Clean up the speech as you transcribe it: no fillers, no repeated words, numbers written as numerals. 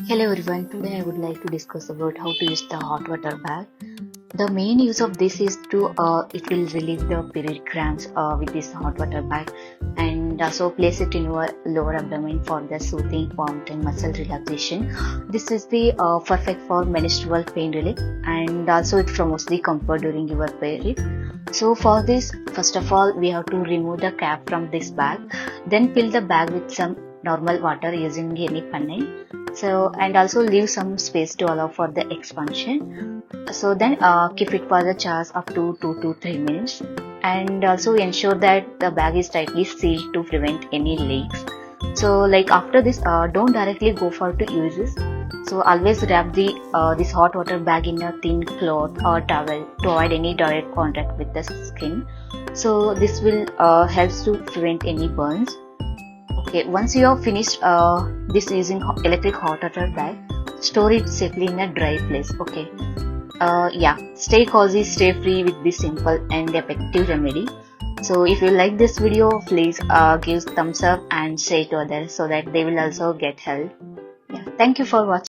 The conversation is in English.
Hello everyone, today I would like to discuss about how to use the hot water bag. The main use of this is to it will relieve the period cramps with this hot water bag, and also place it in your lower abdomen for the soothing warmth and muscle relaxation. This is the perfect for menstrual pain relief, and also it promotes the comfort during your period. So for this, first of all we have to remove the cap from this bag, then fill the bag with some normal water using any funnel, so and also leave some space to allow for the expansion. So then keep it for the charge up to 2 to 3 minutes, and also ensure that the bag is tightly sealed to prevent any leaks. So like after this, don't directly go for to use this. So always wrap the this hot water bag in a thin cloth or towel to avoid any direct contact with the skin. So this will helps to prevent any burns. Okay, once you have finished this using electric hot water bag, store it safely in a dry place. Okay. Yeah, stay cozy, stay free with this simple and effective remedy. So if you like this video, please give thumbs up and share to others so that they will also get help. Yeah, thank you for watching.